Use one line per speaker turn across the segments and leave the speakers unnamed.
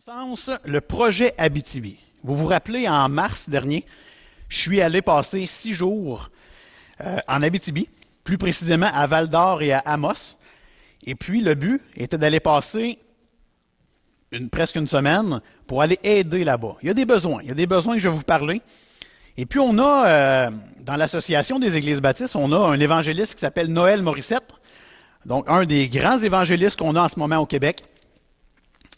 sens, le projet Abitibi. Vous vous rappelez, en mars dernier, je suis allé passer 6 jours en Abitibi, plus précisément à Val-d'Or et à Amos. Et puis, le but était d'aller passer presque une semaine pour aller aider là-bas. Il y a des besoins que je vais vous parler. Et puis, on a, dans l'Association des Églises baptistes, on a un évangéliste qui s'appelle Noël Morissette, donc un des grands évangélistes qu'on a en ce moment au Québec.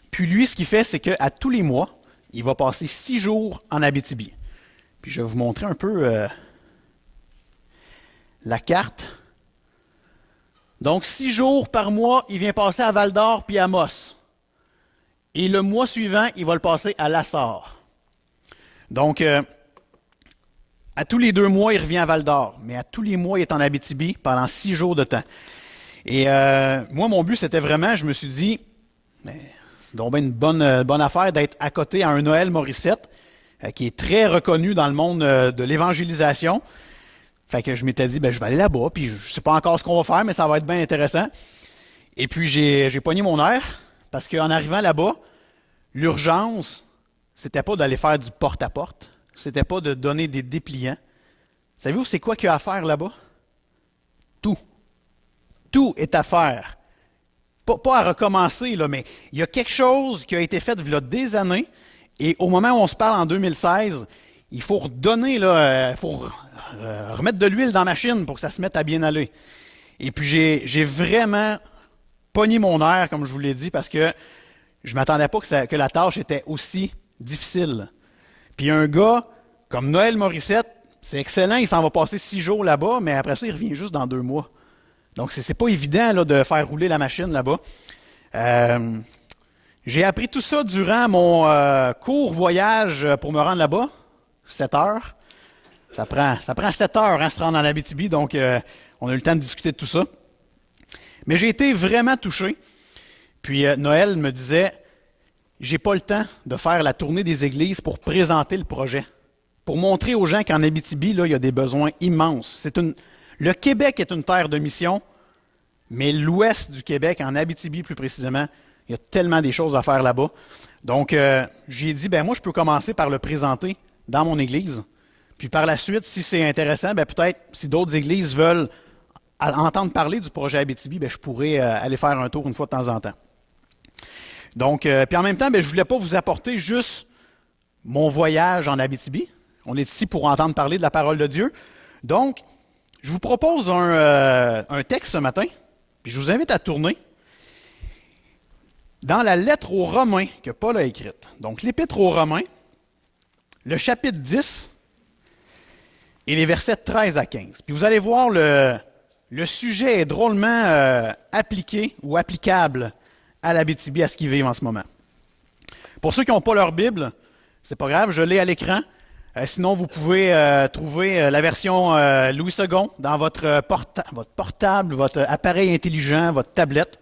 Puis lui, ce qu'il fait, c'est qu'à tous les mois, il va passer 6 jours en Abitibi. Puis je vais vous montrer un peu la carte. Donc, 6 jours par mois, il vient passer à Val-d'Or puis à Amos. Et le mois suivant, il va le passer à Lassar. Donc, à tous les 2 mois, il revient à Val-d'Or. Mais à tous les mois, il est en Abitibi pendant 6 jours de temps. Et moi, mon but, c'était vraiment, je me suis dit, c'est donc bien une bonne affaire d'être à côté à un Noël Morissette, qui est très reconnu dans le monde de l'évangélisation. Fait que je m'étais dit, je vais aller là-bas, puis je ne sais pas encore ce qu'on va faire, mais ça va être bien intéressant. Et puis, j'ai pogné mon air, parce qu'en arrivant là-bas, l'urgence, c'était pas d'aller faire du porte-à-porte, c'était pas de donner des dépliants. Savez-vous, c'est quoi qu'il y a à faire là-bas? Tout. Tout est à faire. Pas à recommencer, là, mais il y a quelque chose qui a été fait il y a des années, et au moment où on se parle en 2016, il faut redonner, il faut remettre de l'huile dans la machine pour que ça se mette à bien aller. Et puis j'ai vraiment pogné mon air, comme je vous l'ai dit, parce que je ne m'attendais pas que la tâche était aussi difficile. Puis un gars comme Noël Morissette, c'est excellent, il s'en va passer 6 jours là-bas, mais après ça, il revient juste dans 2 mois. Donc, c'est pas évident là, de faire rouler la machine là-bas. J'ai appris tout ça durant mon court voyage pour me rendre là-bas, 7 heures. Ça prend 7 heures se rendre en Abitibi, donc on a eu le temps de discuter de tout ça. Mais j'ai été vraiment touché. Puis Noël me disait, j'ai pas le temps de faire la tournée des églises pour présenter le projet, pour montrer aux gens qu'en Abitibi, là, il y a des besoins immenses. Le Québec est une terre de mission, mais l'ouest du Québec, en Abitibi plus précisément, il y a tellement des choses à faire là-bas. Donc, j'ai dit, moi, je peux commencer par le présenter dans mon église. Puis par la suite, si c'est intéressant, peut-être, si d'autres églises veulent entendre parler du projet Abitibi, je pourrais aller faire un tour une fois de temps en temps. Donc, puis en même temps, je ne voulais pas vous apporter juste mon voyage en Abitibi. On est ici pour entendre parler de la parole de Dieu. Donc, je vous propose un texte ce matin, puis je vous invite à tourner dans la lettre aux Romains que Paul a écrite. Donc, l'Épître aux Romains, le chapitre 10 et les versets 13 à 15. Puis vous allez voir, le sujet est drôlement appliqué ou applicable à l'Abitibi, à ce qu'ils vivent en ce moment. Pour ceux qui n'ont pas leur Bible, c'est pas grave, je l'ai à l'écran. Sinon, vous pouvez trouver la version Louis II dans votre portable, votre appareil intelligent, votre tablette.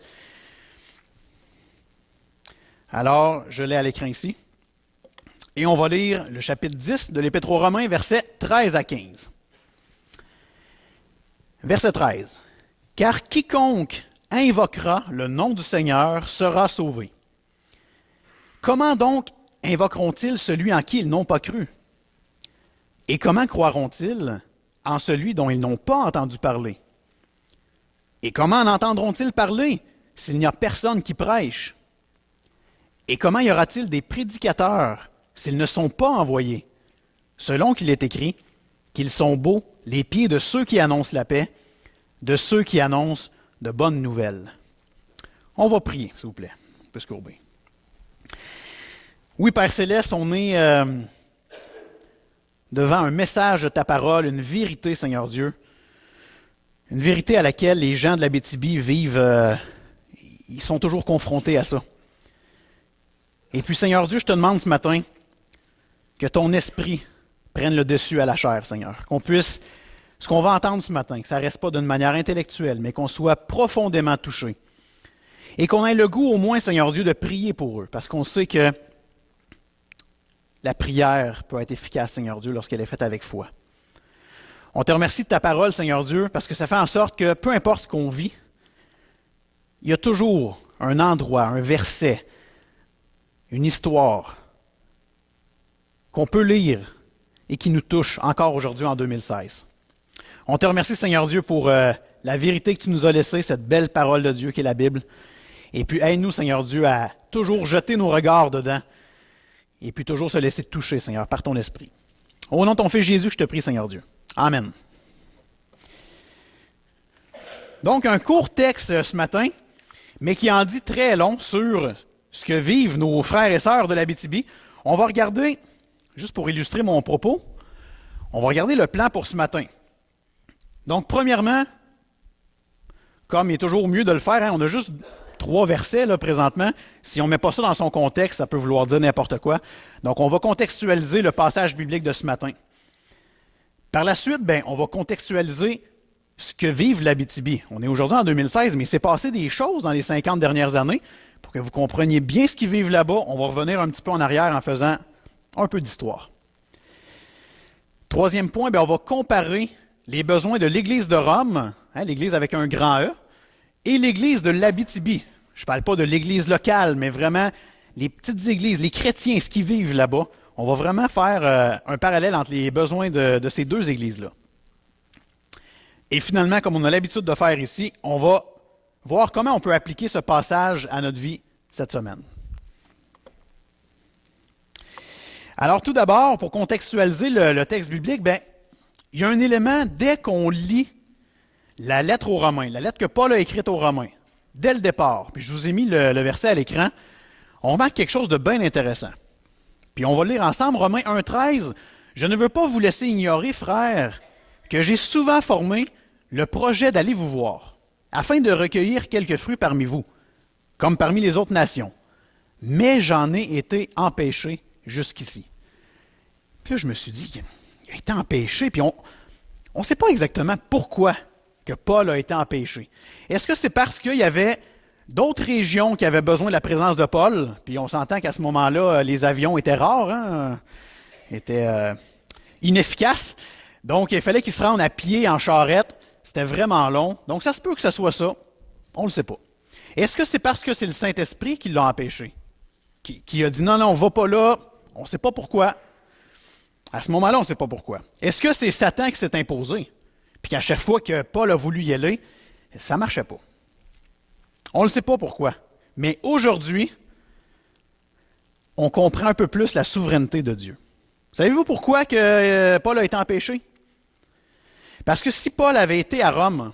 Alors, je l'ai à l'écran ici. Et on va lire le chapitre 10 de l'Épître aux Romains, versets 13 à 15. Verset 13. « Car quiconque invoquera le nom du Seigneur sera sauvé. Comment donc invoqueront-ils celui en qui ils n'ont pas cru? Et comment croiront-ils en celui dont ils n'ont pas entendu parler? Et comment en entendront-ils parler s'il n'y a personne qui prêche? Et comment y aura-t-il des prédicateurs s'ils ne sont pas envoyés? Selon qu'il est écrit, qu'ils sont beaux les pieds de ceux qui annoncent la paix, de ceux qui annoncent de bonnes nouvelles. » On va prier, s'il vous plaît. On peut se courber. Oui, Père Céleste, on est devant un message de ta parole, une vérité, Seigneur Dieu, une vérité à laquelle les gens de l'Abitibi vivent, ils sont toujours confrontés à ça. Et puis, Seigneur Dieu, je te demande ce matin que ton esprit prenne le dessus à la chair, Seigneur. Qu'on puisse, ce qu'on va entendre ce matin, que ça ne reste pas d'une manière intellectuelle, mais qu'on soit profondément touché. Et qu'on ait le goût au moins, Seigneur Dieu, de prier pour eux, parce qu'on sait que la prière peut être efficace, Seigneur Dieu, lorsqu'elle est faite avec foi. On te remercie de ta parole, Seigneur Dieu, parce que ça fait en sorte que, peu importe ce qu'on vit, il y a toujours un endroit, un verset, une histoire qu'on peut lire et qui nous touche encore aujourd'hui en 2016. On te remercie, Seigneur Dieu, pour la vérité que tu nous as laissée, cette belle parole de Dieu qui est la Bible. Et puis aide-nous, Seigneur Dieu, à toujours jeter nos regards dedans et puis toujours se laisser toucher, Seigneur, par ton esprit. Au nom de ton Fils Jésus, je te prie, Seigneur Dieu. Amen. Donc, un court texte ce matin, mais qui en dit très long sur ce que vivent nos frères et sœurs de l'Abitibi. On va regarder, juste pour illustrer mon propos, on va regarder le plan pour ce matin. Donc, premièrement, comme il est toujours mieux de le faire, on a juste 3 versets là, présentement. Si on ne met pas ça dans son contexte, ça peut vouloir dire n'importe quoi. Donc, on va contextualiser le passage biblique de ce matin. Par la suite, on va contextualiser ce que vivent l'Abitibi. On est aujourd'hui en 2016, mais il s'est passé des choses dans les 50 dernières années. Pour que vous compreniez bien ce qu'ils vivent là-bas, on va revenir un petit peu en arrière en faisant un peu d'histoire. Troisième point, on va comparer les besoins de l'Église de Rome, l'Église avec un grand E, et l'Église de l'Abitibi. Je ne parle pas de l'Église locale, mais vraiment les petites églises, les chrétiens, ce qu'ils vivent là-bas. On va vraiment faire un parallèle entre les besoins de ces 2 églises-là. Et finalement, comme on a l'habitude de faire ici, on va voir comment on peut appliquer ce passage à notre vie cette semaine. Alors tout d'abord, pour contextualiser le texte biblique, il y a un élément dès qu'on lit la lettre aux Romains, la lettre que Paul a écrite aux Romains, dès le départ, puis je vous ai mis le verset à l'écran, on remarque quelque chose de bien intéressant. Puis on va le lire ensemble, Romains 1,13. « Je ne veux pas vous laisser ignorer, frères, que j'ai souvent formé le projet d'aller vous voir, afin de recueillir quelques fruits parmi vous, comme parmi les autres nations. Mais j'en ai été empêché jusqu'ici. » Puis là, je me suis dit, il a été empêché, puis on ne sait pas exactement pourquoi que Paul a été empêché. Est-ce que c'est parce qu'il y avait d'autres régions qui avaient besoin de la présence de Paul, puis on s'entend qu'à ce moment-là, les avions étaient rares, étaient inefficaces, donc il fallait qu'ils se rendent à pied en charrette, c'était vraiment long, donc ça se peut que ce soit ça, on ne le sait pas. Est-ce que c'est parce que c'est le Saint-Esprit qui l'a empêché, qui a dit non, on ne va pas là, on ne sait pas pourquoi. À ce moment-là, on ne sait pas pourquoi. Est-ce que c'est Satan qui s'est imposé, puis qu'à chaque fois que Paul a voulu y aller, ça ne marchait pas? On ne sait pas pourquoi. Mais aujourd'hui, on comprend un peu plus la souveraineté de Dieu. Savez-vous pourquoi que Paul a été empêché? Parce que si Paul avait été à Rome,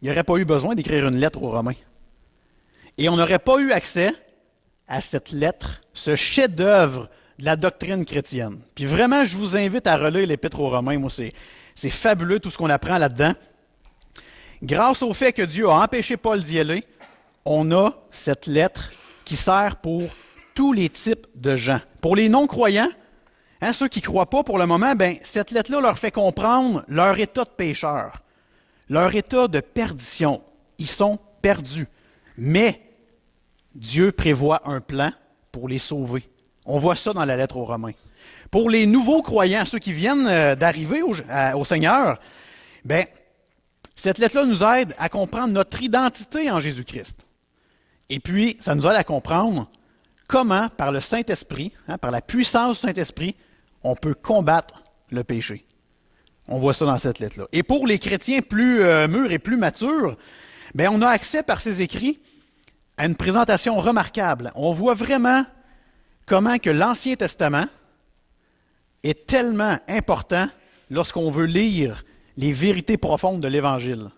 il n'aurait pas eu besoin d'écrire une lettre aux Romains. Et on n'aurait pas eu accès à cette lettre, ce chef-d'œuvre de la doctrine chrétienne. Puis vraiment, je vous invite à relire l'Épître aux Romains. Moi, c'est fabuleux tout ce qu'on apprend là-dedans. Grâce au fait que Dieu a empêché Paul d'y aller, on a cette lettre qui sert pour tous les types de gens. Pour les non-croyants, ceux qui ne croient pas pour le moment, cette lettre-là leur fait comprendre leur état de pécheur, leur état de perdition. Ils sont perdus. Mais Dieu prévoit un plan pour les sauver. On voit ça dans la lettre aux Romains. Pour les nouveaux croyants, ceux qui viennent d'arriver au Seigneur, cette lettre-là nous aide à comprendre notre identité en Jésus-Christ. Et puis, ça nous aide à comprendre comment, par le Saint-Esprit, par la puissance du Saint-Esprit, on peut combattre le péché. On voit ça dans cette lettre-là. Et pour les chrétiens plus mûrs et plus matures, on a accès par ces écrits à une présentation remarquable. On voit vraiment comment que l'Ancien Testament est tellement important lorsqu'on veut lire les vérités profondes de l'Évangile.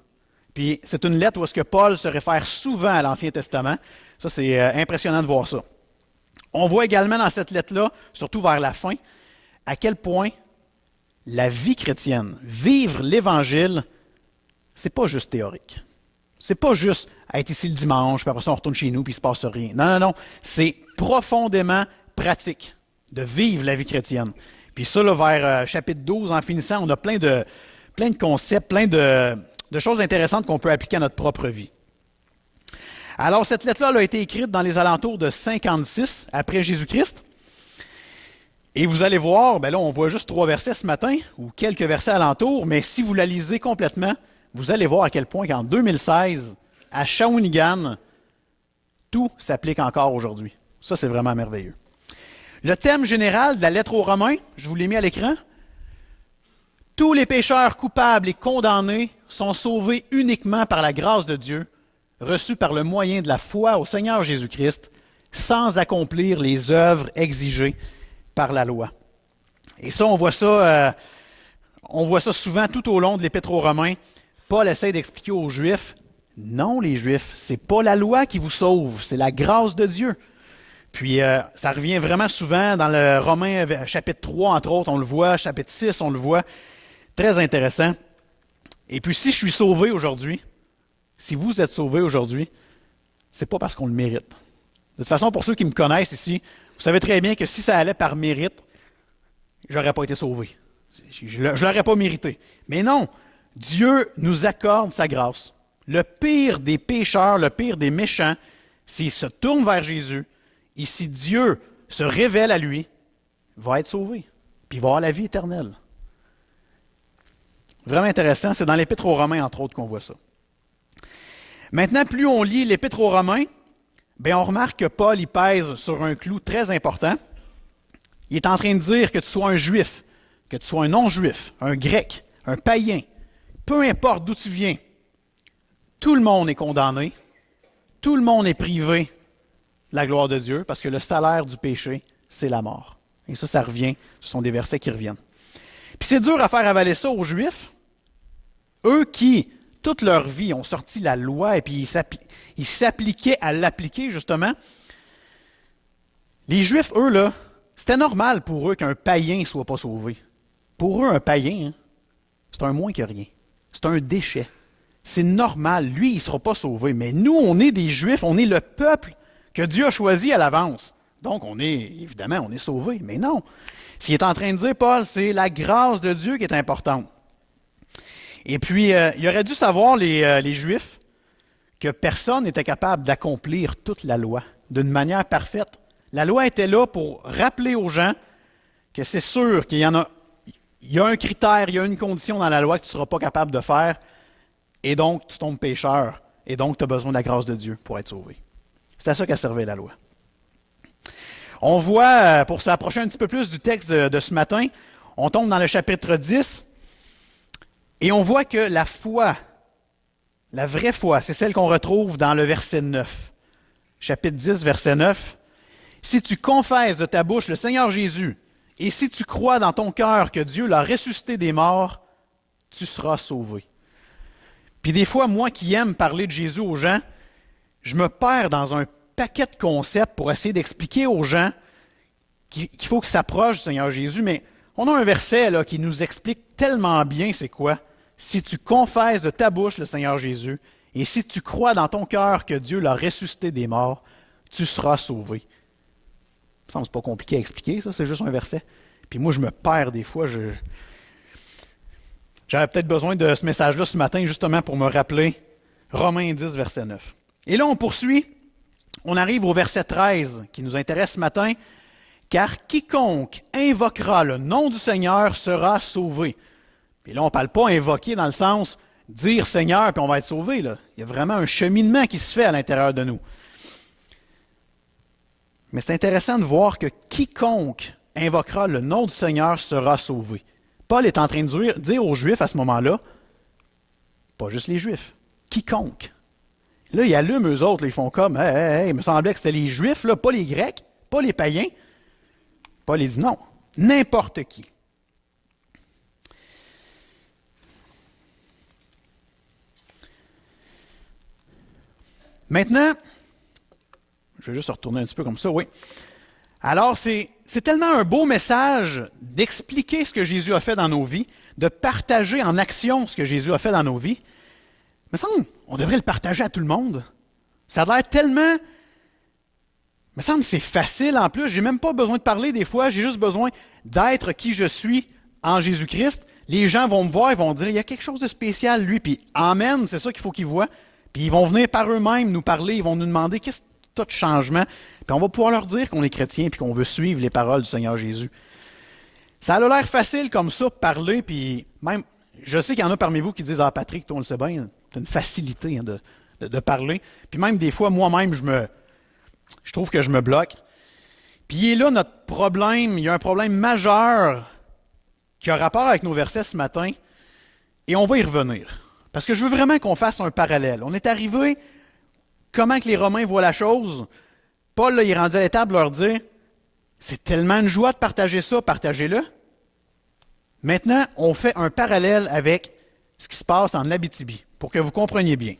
Puis c'est une lettre où est-ce que Paul se réfère souvent à l'Ancien Testament. Ça, c'est impressionnant de voir ça. On voit également dans cette lettre-là, surtout vers la fin, à quel point la vie chrétienne, vivre l'Évangile, c'est pas juste théorique. C'est pas juste être ici le dimanche, puis après ça on retourne chez nous, puis il ne se passe rien. Non. C'est profondément pratique de vivre la vie chrétienne. Puis ça, là, vers chapitre 12, en finissant, on a plein de concepts, plein de choses intéressantes qu'on peut appliquer à notre propre vie. Alors, cette lettre-là elle a été écrite dans les alentours de 56 après Jésus-Christ. Et vous allez voir, là, on voit juste 3 versets ce matin, ou quelques versets alentours, mais si vous la lisez complètement, vous allez voir à quel point qu'en 2016, à Shawinigan, tout s'applique encore aujourd'hui. Ça, c'est vraiment merveilleux. Le thème général de la lettre aux Romains, je vous l'ai mis à l'écran. Tous les pécheurs coupables et condamnés sont sauvés uniquement par la grâce de Dieu, reçue par le moyen de la foi au Seigneur Jésus-Christ, sans accomplir les œuvres exigées par la loi. Et ça, on voit ça souvent tout au long de l'Épître aux Romains. Paul essaie d'expliquer aux Juifs, non les Juifs, c'est pas la loi qui vous sauve, c'est la grâce de Dieu. Puis ça revient vraiment souvent dans le Romains chapitre 3, entre autres, on le voit, chapitre 6, on le voit. Très intéressant. Et puis si je suis sauvé aujourd'hui, si vous êtes sauvé aujourd'hui, c'est pas parce qu'on le mérite. De toute façon, pour ceux qui me connaissent ici, vous savez très bien que si ça allait par mérite, j'aurais pas été sauvé. Je ne l'aurais pas mérité. Mais non, Dieu nous accorde sa grâce. Le pire des pécheurs, le pire des méchants, s'il se tourne vers Jésus, et si Dieu se révèle à lui, va être sauvé, puis il va avoir la vie éternelle. Vraiment intéressant, c'est dans l'Épître aux Romains, entre autres, qu'on voit ça. Maintenant, plus on lit l'Épître aux Romains, on remarque que Paul y pèse sur un clou très important. Il est en train de dire que tu sois un juif, que tu sois un non-juif, un grec, un païen, peu importe d'où tu viens, tout le monde est condamné, tout le monde est privé de la gloire de Dieu, parce que le salaire du péché, c'est la mort. Et ça revient, ce sont des versets qui reviennent. Puis c'est dur à faire avaler ça aux Juifs, eux qui, toute leur vie, ont sorti la loi et puis ils s'appliquaient à l'appliquer, justement. Les Juifs, eux, là, c'était normal pour eux qu'un païen ne soit pas sauvé. Pour eux, un païen, c'est un moins que rien. C'est un déchet. C'est normal. Lui, il ne sera pas sauvé. Mais nous, on est des Juifs, on est le peuple que Dieu a choisi à l'avance. Donc, évidemment, on est sauvés. Mais non. Ce qu'il est en train de dire, Paul, c'est la grâce de Dieu qui est importante. Et puis, il aurait dû savoir, les Juifs, que personne n'était capable d'accomplir toute la loi d'une manière parfaite. La loi était là pour rappeler aux gens que c'est sûr qu'il y a un critère, il y a une condition dans la loi que tu ne seras pas capable de faire, et donc tu tombes pécheur, et donc tu as besoin de la grâce de Dieu pour être sauvé. C'est à ça qu'a servi la loi. On voit, pour s'approcher un petit peu plus du texte de ce matin, on tombe dans le chapitre 10, et on voit que la foi, la vraie foi, c'est celle qu'on retrouve dans le verset 9. Chapitre 10, verset 9. « Si tu confesses de ta bouche le Seigneur Jésus, et si tu crois dans ton cœur que Dieu l'a ressuscité des morts, tu seras sauvé. » Puis des fois, moi qui aime parler de Jésus aux gens, je me perds dans un paquet de concepts pour essayer d'expliquer aux gens qu'il faut qu'ils s'approchent du Seigneur Jésus, mais on a un verset là, qui nous explique tellement bien c'est quoi. Si tu confesses de ta bouche le Seigneur Jésus, et si tu crois dans ton cœur que Dieu l'a ressuscité des morts, tu seras sauvé. Ça me semble pas compliqué à expliquer, ça, c'est juste un verset. Puis moi, je me perds des fois. J'avais peut-être besoin de ce message-là ce matin, justement pour me rappeler Romains 10, verset 9. Et là, on poursuit. On arrive au verset 13 qui nous intéresse ce matin. « Car quiconque invoquera le nom du Seigneur sera sauvé. » Puis là, on ne parle pas invoquer dans le sens dire Seigneur puis on va être sauvé. Là. Il y a vraiment un cheminement qui se fait à l'intérieur de nous. Mais c'est intéressant de voir que quiconque invoquera le nom du Seigneur sera sauvé. Paul est en train de dire aux Juifs à ce moment-là, pas juste les Juifs, quiconque. Là, ils allument eux autres, là, ils font comme, il me semblait que c'était les Juifs, là, pas les Grecs, pas les païens. Paul dit non, n'importe qui. Maintenant, je vais juste retourner un petit peu comme ça, oui. Alors, c'est tellement un beau message d'expliquer ce que Jésus a fait dans nos vies, de partager en action ce que Jésus a fait dans nos vies. Mais ça, on devrait le partager à tout le monde. Ça a l'air tellement... Il me semble que c'est facile en plus. Je n'ai même pas besoin de parler des fois. J'ai juste besoin d'être qui je suis en Jésus-Christ. Les gens vont me voir, ils vont dire, il y a quelque chose de spécial, lui. Puis, amen, c'est ça qu'il faut qu'ils voient. Puis, ils vont venir par eux-mêmes nous parler. Ils vont nous demander, qu'est-ce que tu as de changement? Puis, on va pouvoir leur dire qu'on est chrétien et qu'on veut suivre les paroles du Seigneur Jésus. Ça a l'air facile comme ça, parler. Puis, même, je sais qu'il y en a parmi vous qui disent, ah, Patrick, toi, on le sait bien, tu as une facilité de parler. Puis, même des fois, moi-même, je trouve que je me bloque. Puis là, notre problème, il y a un problème majeur qui a rapport avec nos versets ce matin, et on va y revenir. Parce que je veux vraiment qu'on fasse un parallèle. On est arrivé, comment que les Romains voient la chose. Paul, là, il est rendu à l'étape de leur dire, c'est tellement une joie de partager ça, partagez-le. Maintenant, on fait un parallèle avec ce qui se passe en Abitibi, pour que vous compreniez bien.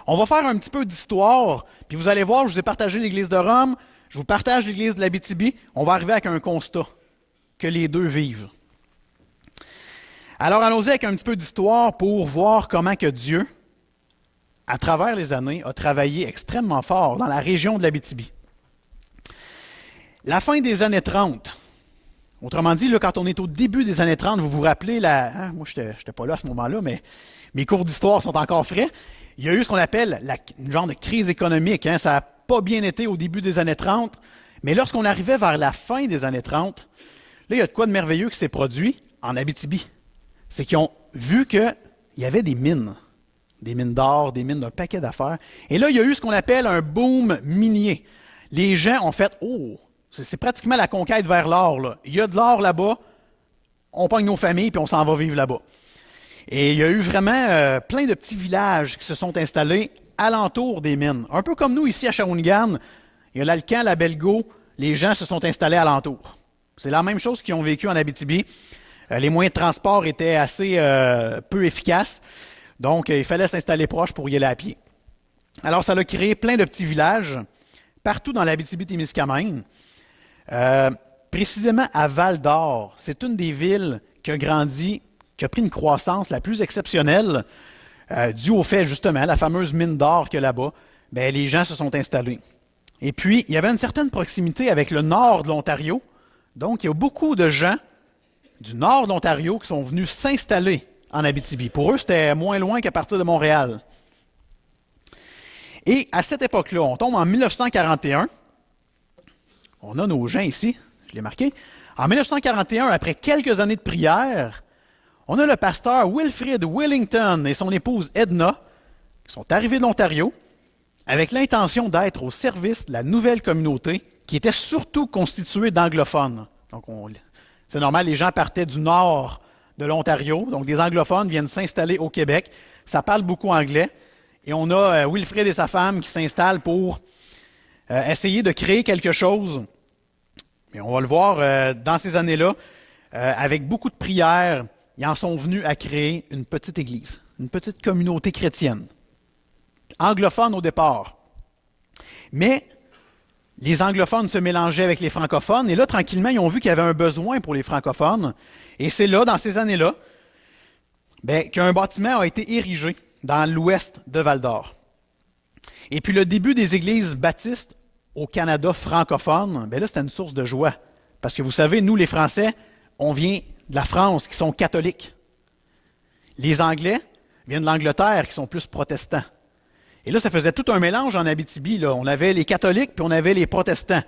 On va faire un petit peu d'histoire, puis vous allez voir, je vous ai partagé l'Église de Rome, je vous partage l'Église de l'Abitibi, on va arriver avec un constat, que les deux vivent. Alors, allons-y avec un petit peu d'histoire pour voir comment que Dieu, à travers les années, a travaillé extrêmement fort dans la région de l'Abitibi. La fin des années 30, autrement dit, là, quand on est au début des années 30, vous vous rappelez, moi je n'étais pas là à ce moment-là, mais mes cours d'histoire sont encore frais, il y a eu ce qu'on appelle une genre de crise économique. Ça n'a pas bien été au début des années 30, mais lorsqu'on arrivait vers la fin des années 30, là, il y a de quoi de merveilleux qui s'est produit en Abitibi. C'est qu'ils ont vu qu'il y avait des mines d'or, des mines d'un paquet d'affaires. Et là, il y a eu ce qu'on appelle un boom minier. Les gens ont fait « Oh, c'est pratiquement la conquête vers l'or. Là. Il y a de l'or là-bas, on pogne nos familles puis on s'en va vivre là-bas. » Et il y a eu vraiment plein de petits villages qui se sont installés alentour des mines. Un peu comme nous ici à Shawinigan, il y a l'Alcan, la Belgo, les gens se sont installés alentour. C'est la même chose qu'ils ont vécu en Abitibi. Les moyens de transport étaient assez peu efficaces, donc il fallait s'installer proche pour y aller à pied. Alors ça a créé plein de petits villages partout dans l'Abitibi-Témiscamingue. Précisément à Val-d'Or, c'est une des villes qui a grandi, qui a pris une croissance la plus exceptionnelle, due au fait justement, la fameuse mine d'or qu'il y a là-bas, les gens se sont installés. Et puis, il y avait une certaine proximité avec le nord de l'Ontario, donc il y a beaucoup de gens du nord de l'Ontario qui sont venus s'installer en Abitibi. Pour eux, c'était moins loin qu'à partir de Montréal. Et à cette époque-là, on tombe en 1941. On a nos gens ici, je l'ai marqué. En 1941, après quelques années de prière, on a le pasteur Wilfrid Willington et son épouse Edna qui sont arrivés de l'Ontario avec l'intention d'être au service de la nouvelle communauté qui était surtout constituée d'anglophones. Donc, c'est normal, les gens partaient du nord de l'Ontario, donc des anglophones viennent s'installer au Québec. Ça parle beaucoup anglais. Et on a Wilfrid et sa femme qui s'installent pour essayer de créer quelque chose. Et on va le voir dans ces années-là, avec beaucoup de prières, ils en sont venus à créer une petite église, une petite communauté chrétienne. Anglophone au départ. Mais les anglophones se mélangeaient avec les francophones, et là, tranquillement, ils ont vu qu'il y avait un besoin pour les francophones. Et c'est là, dans ces années-là, qu'un bâtiment a été érigé dans l'ouest de Val-d'Or. Et puis le début des églises baptistes au Canada francophone, là, c'était une source de joie. Parce que vous savez, nous, les Français, on vient de la France, qui sont catholiques. Les Anglais viennent de l'Angleterre, qui sont plus protestants. Et là, ça faisait tout un mélange en Abitibi. Là. On avait les catholiques, puis on avait les protestants.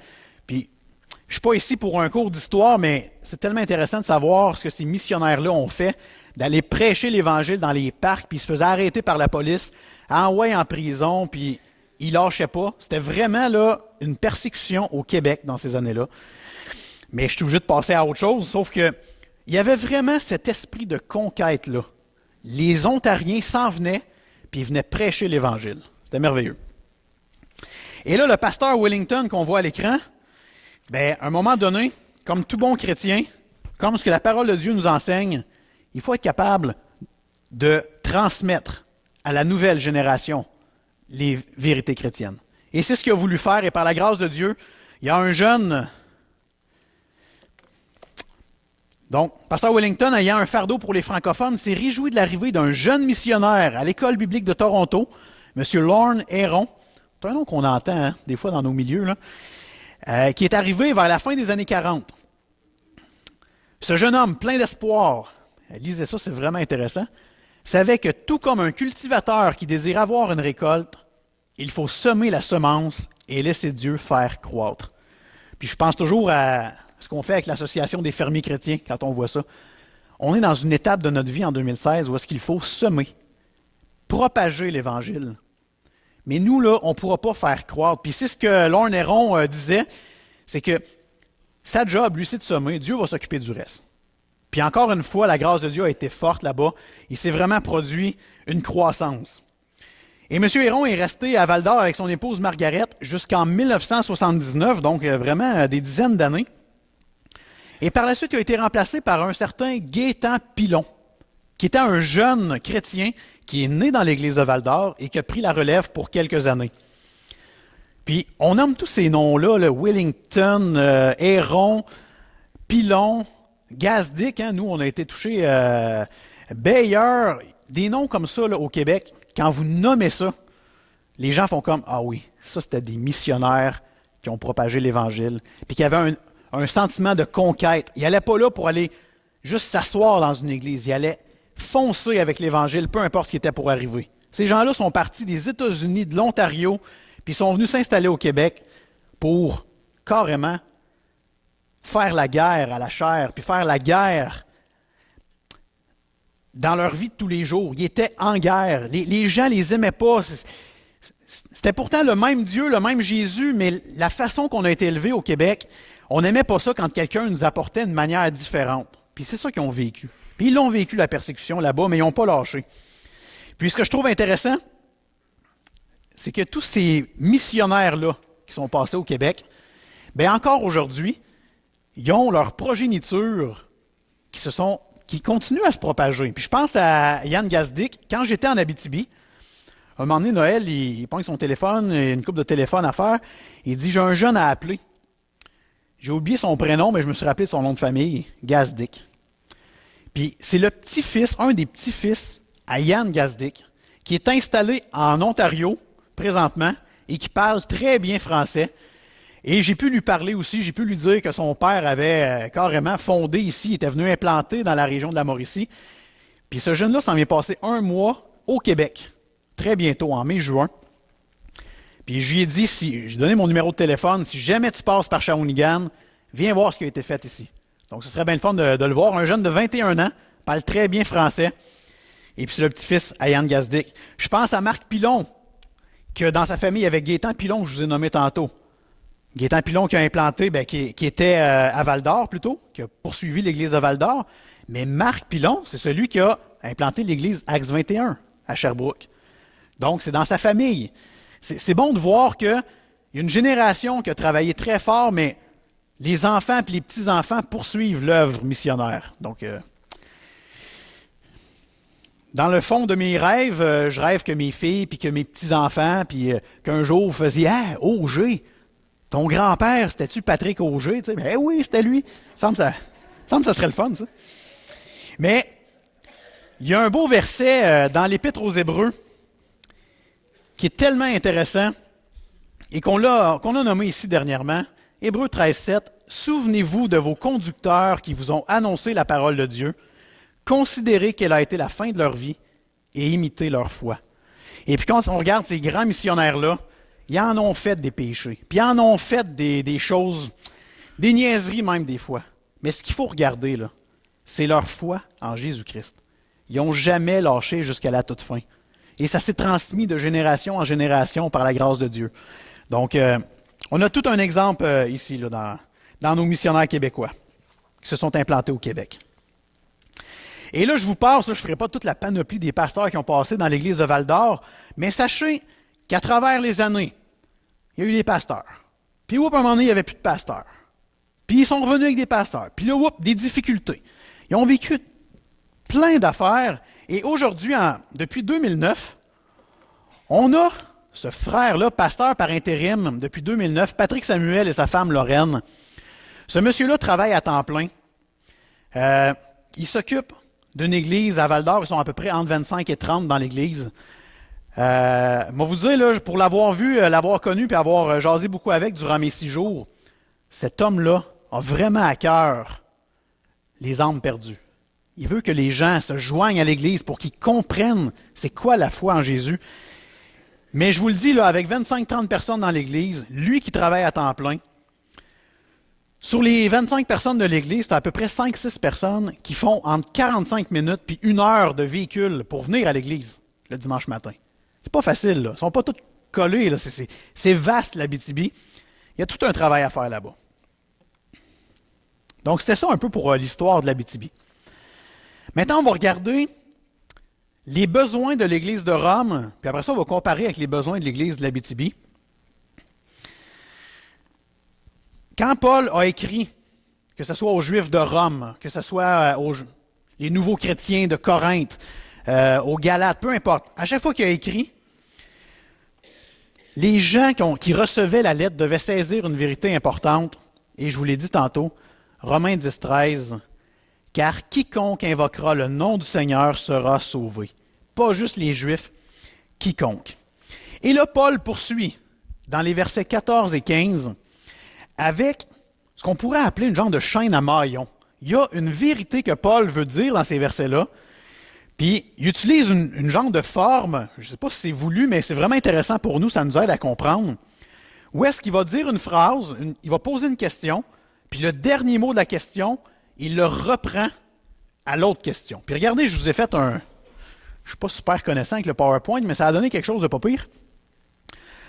Puis, je ne suis pas ici pour un cours d'histoire, mais c'est tellement intéressant de savoir ce que ces missionnaires-là ont fait, d'aller prêcher l'Évangile dans les parcs, puis ils se faisaient arrêter par la police, envoyer en prison, puis ils lâchaient pas. C'était vraiment là une persécution au Québec dans ces années-là. Mais je suis obligé de passer à autre chose, sauf que il y avait vraiment cet esprit de conquête-là. Les Ontariens s'en venaient, puis ils venaient prêcher l'Évangile. C'était merveilleux. Et là, le pasteur Willington qu'on voit à l'écran, à un moment donné, comme tout bon chrétien, comme ce que la parole de Dieu nous enseigne, il faut être capable de transmettre à la nouvelle génération les vérités chrétiennes. Et c'est ce qu'il a voulu faire, et par la grâce de Dieu, il y a un jeune. Donc, pasteur Willington, ayant un fardeau pour les francophones, s'est réjoui de l'arrivée d'un jeune missionnaire à l'École biblique de Toronto, M. Lorne Héron. C'est un nom qu'on entend des fois dans nos milieux, là, qui est arrivé vers la fin des années 40. Ce jeune homme, plein d'espoir, lisez ça, c'est vraiment intéressant, savait que tout comme un cultivateur qui désire avoir une récolte, il faut semer la semence et laisser Dieu faire croître. Puis je pense toujours à ce qu'on fait avec l'Association des fermiers chrétiens quand on voit ça. On est dans une étape de notre vie en 2016 où est-ce qu'il faut semer, propager l'Évangile. Mais nous, là, on ne pourra pas faire croître. Puis c'est ce que Lorne Héron disait. c'est que sa job, lui, c'est de semer. Dieu va s'occuper du reste. Puis encore une fois, la grâce de Dieu a été forte là-bas. Il s'est vraiment produit une croissance. Et M. Héron est resté à Val-d'Or avec son épouse Margaret jusqu'en 1979, donc vraiment des dizaines d'années. Et par la suite, il a été remplacé par un certain Gaétan Pilon, qui était un jeune chrétien qui est né dans l'église de Val-d'Or et qui a pris la relève pour quelques années. Puis, on nomme tous ces noms-là, là, Wellington, Héron, Pilon, Gazdic, hein, nous, on a été touchés, Bayer, des noms comme ça là, au Québec. Quand vous nommez ça, les gens font comme « Ah oui, ça, c'était des missionnaires qui ont propagé l'Évangile, puis qui avaient un sentiment de conquête. Ils n'allaient pas là pour aller juste s'asseoir dans une église. Ils allaient foncer avec l'Évangile, peu importe ce qui était pour arriver. » Ces gens-là sont partis des États-Unis, de l'Ontario, puis ils sont venus s'installer au Québec pour carrément faire la guerre à la chair, puis faire la guerre dans leur vie de tous les jours. Ils étaient en guerre. Les gens ne les aimaient pas. C'était pourtant le même Dieu, le même Jésus, mais la façon qu'on a été élevé au Québec, on n'aimait pas ça quand quelqu'un nous apportait une manière différente. Puis c'est ça qu'ils ont vécu. Puis ils l'ont vécu, la persécution là-bas, mais ils n'ont pas lâché. Puis ce que je trouve intéressant, c'est que tous ces missionnaires-là qui sont passés au Québec, bien encore aujourd'hui, ils ont leur progéniture qui continue à se propager. Puis je pense à Yann Gazdic. Quand j'étais en Abitibi, un moment donné, Noël, il prend son téléphone, une couple de téléphones à faire. Il dit « J'ai un jeune à appeler. » J'ai oublié son prénom, mais je me suis rappelé de son nom de famille, Gazdic. Puis c'est le petit-fils, un des petits-fils à Yann Gazdic, qui est installé en Ontario présentement et qui parle très bien français. Et j'ai pu lui parler aussi, j'ai pu lui dire que son père avait carrément fondé ici, il était venu implanter dans la région de la Mauricie. Puis ce jeune-là s'en vient passer 1 mois au Québec, très bientôt, en mai-juin. Puis je lui ai dit, j'ai donné mon numéro de téléphone, si jamais tu passes par Shawinigan, viens voir ce qui a été fait ici. Donc ce serait bien le fun de le voir. Un jeune de 21 ans, parle très bien français. Et puis c'est le petit-fils à Yann Gazdic. Je pense à Marc Pilon, que dans sa famille, il y avait Gaétan Pilon, que je vous ai nommé tantôt. Gaétan Pilon qui a implanté, qui était à Val-d'Or plutôt, qui a poursuivi l'église de Val-d'Or. Mais Marc Pilon, c'est celui qui a implanté l'église Acts 21 à Sherbrooke. Donc, c'est dans sa famille. C'est bon de voir qu'il y a une génération qui a travaillé très fort, mais les enfants et les petits-enfants poursuivent l'œuvre missionnaire. Donc, dans le fond de mes rêves, je rêve que mes filles, puis que mes petits-enfants, puis qu'un jour, vous faisiez « Ah, Auger! Ton grand-père, c'était-tu Patrick Auger? » Tu sais, ben oui, c'était lui. Il me semble que ça serait le fun, ça. Mais il y a un beau verset dans l'Épître aux Hébreux qui est tellement intéressant et qu'on a nommé ici dernièrement. Hébreux 13:7. « Souvenez-vous de vos conducteurs qui vous ont annoncé la parole de Dieu. Considérez quelle a été la fin de leur vie et imitez leur foi. » Et puis quand on regarde ces grands missionnaires-là, ils en ont fait des péchés, puis ils en ont fait des choses, des niaiseries même des fois. Mais ce qu'il faut regarder, là, c'est leur foi en Jésus-Christ. Ils n'ont jamais lâché jusqu'à la toute fin. Et ça s'est transmis de génération en génération par la grâce de Dieu. Donc, on a tout un exemple ici, là, dans nos missionnaires québécois qui se sont implantés au Québec. Et là, je vous passe, là, je ne ferai pas toute la panoplie des pasteurs qui ont passé dans l'église de Val-d'Or, mais sachez qu'à travers les années, il y a eu des pasteurs. Puis, à un moment donné, il n'y avait plus de pasteurs. Puis, ils sont revenus avec des pasteurs. Puis là, des difficultés. Ils ont vécu plein d'affaires. Et aujourd'hui, depuis 2009, on a ce frère-là, pasteur par intérim depuis 2009, Patrick Samuel et sa femme Lorraine. Ce monsieur-là travaille à temps plein. Il s'occupe d'une église à Val-d'Or. Ils sont à peu près entre 25 et 30 dans l'église. Moi, vous dire, là, pour l'avoir vu, l'avoir connu puis avoir jasé beaucoup avec durant mes 6 jours, cet homme-là a vraiment à cœur les âmes perdues. Il veut que les gens se joignent à l'Église pour qu'ils comprennent c'est quoi la foi en Jésus. Mais je vous le dis, là, avec 25-30 personnes dans l'Église, lui qui travaille à temps plein, sur les 25 personnes de l'Église, c'est à peu près 5-6 personnes qui font entre 45 minutes puis 1 heure de véhicule pour venir à l'Église le dimanche matin. C'est pas facile, là. Ils ne sont pas tous collés, là. C'est vaste, l'Abitibi. Il y a tout un travail à faire là-bas. Donc, c'était ça un peu pour l'histoire de l'Abitibi. Maintenant, on va regarder les besoins de l'Église de Rome, puis après ça, on va comparer avec les besoins de l'Église de l'Abitibi. Quand Paul a écrit, que ce soit aux Juifs de Rome, que ce soit les nouveaux chrétiens de Corinthe, aux Galates, peu importe, à chaque fois qu'il a écrit, les gens qui recevaient la lettre devaient saisir une vérité importante, et je vous l'ai dit tantôt, Romains 10, 13, « Car quiconque invoquera le nom du Seigneur sera sauvé. » Pas juste les Juifs, quiconque. Et là, Paul poursuit dans les versets 14 et 15 avec ce qu'on pourrait appeler une genre de chaîne à maillon. Il y a une vérité que Paul veut dire dans ces versets-là, puis il utilise une genre de forme, je ne sais pas si c'est voulu, mais c'est vraiment intéressant pour nous, ça nous aide à comprendre, où est-ce qu'il va dire une phrase, il va poser une question, puis le dernier mot de la question, il le reprend à l'autre question. Puis regardez, je vous ai fait je ne suis pas super connaissant avec le PowerPoint, mais ça a donné quelque chose de pas pire.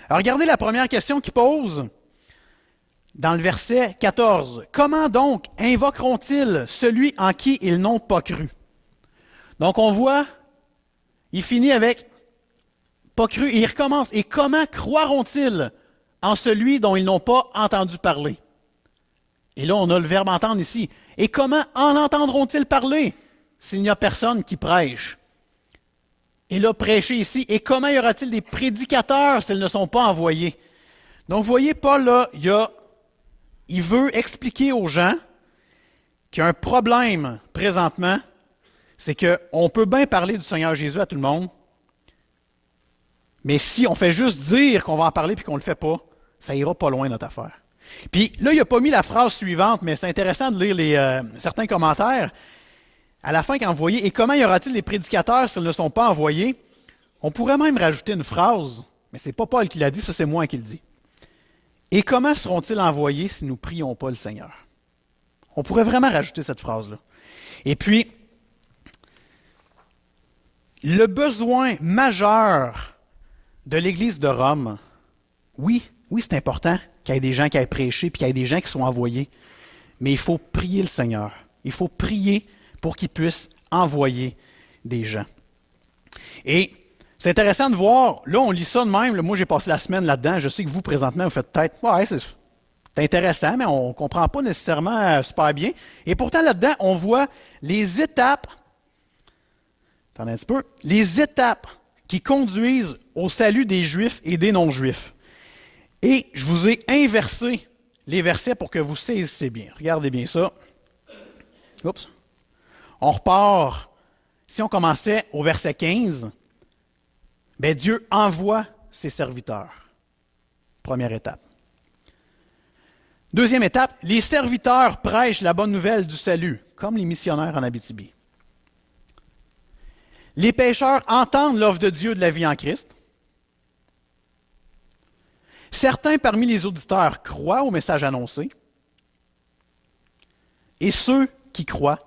Alors regardez la première question qu'il pose dans le verset 14. « Comment donc invoqueront-ils celui en qui ils n'ont pas cru? » Donc on voit, il finit avec « pas cru » et il recommence. « Et comment croiront-ils en celui dont ils n'ont pas entendu parler? » Et là, on a le verbe entendre ici. « Et comment en entendront-ils parler s'il n'y a personne qui prêche? » Et là, prêcher ici. « Et comment y aura-t-il des prédicateurs s'ils ne sont pas envoyés? » Donc, vous voyez, Paul, là, il veut expliquer aux gens qu'il y a un problème présentement, c'est qu'on peut bien parler du Seigneur Jésus à tout le monde, mais si on fait juste dire qu'on va en parler puis qu'on ne le fait pas, ça ira pas loin notre affaire. Puis là, il n'a pas mis la phrase suivante, mais c'est intéressant de lire certains commentaires. À la fin, quand vous voyez « Et comment y aura-t-il des prédicateurs s'ils ne sont pas envoyés? » On pourrait même rajouter une phrase, mais ce n'est pas Paul qui l'a dit, ça c'est moi qui le dis. « Et comment seront-ils envoyés si nous ne prions pas le Seigneur? » On pourrait vraiment rajouter cette phrase-là. Et puis, le besoin majeur de l'Église de Rome, oui, c'est important qu'il y ait des gens qui aient prêché puis qu'il y ait des gens qui sont envoyés, mais il faut prier le Seigneur. Il faut prier pour qu'il puisse envoyer des gens. Et c'est intéressant de voir, là on lit ça de même, moi j'ai passé la semaine là-dedans, je sais que vous présentement vous faites peut-être, ouais c'est intéressant, mais on ne comprend pas nécessairement super bien. Et pourtant là-dedans, on voit les étapes, attendez un petit peu, les étapes qui conduisent au salut des Juifs et des non-Juifs. Et je vous ai inversé les versets pour que vous saisissiez bien. Regardez bien ça. Oups. On repart. Si on commençait au verset 15, bien Dieu envoie ses serviteurs. Première étape. Deuxième étape, les serviteurs prêchent la bonne nouvelle du salut, comme les missionnaires en Abitibi. Les pécheurs entendent l'offre de Dieu de la vie en Christ. Certains parmi les auditeurs croient au message annoncé. Et ceux qui croient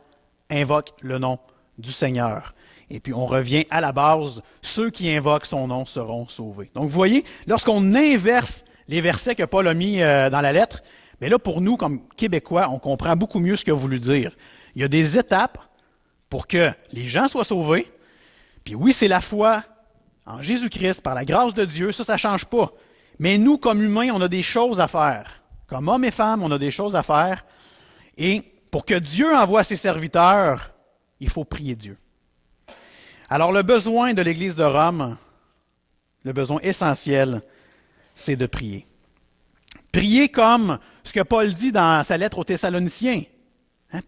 invoquent le nom du Seigneur. Et puis on revient à la base, ceux qui invoquent son nom seront sauvés. Donc vous voyez, lorsqu'on inverse les versets que Paul a mis dans la lettre, mais là pour nous, comme Québécois, on comprend beaucoup mieux ce qu'il a voulu dire. Il y a des étapes pour que les gens soient sauvés. Puis oui, c'est la foi en Jésus-Christ, par la grâce de Dieu, ça ne change pas. Mais nous, comme humains, on a des choses à faire. Comme hommes et femmes, on a des choses à faire. Et pour que Dieu envoie ses serviteurs, il faut prier Dieu. Alors le besoin de l'Église de Rome, le besoin essentiel, c'est de prier. Prier comme ce que Paul dit dans sa lettre aux Thessaloniciens.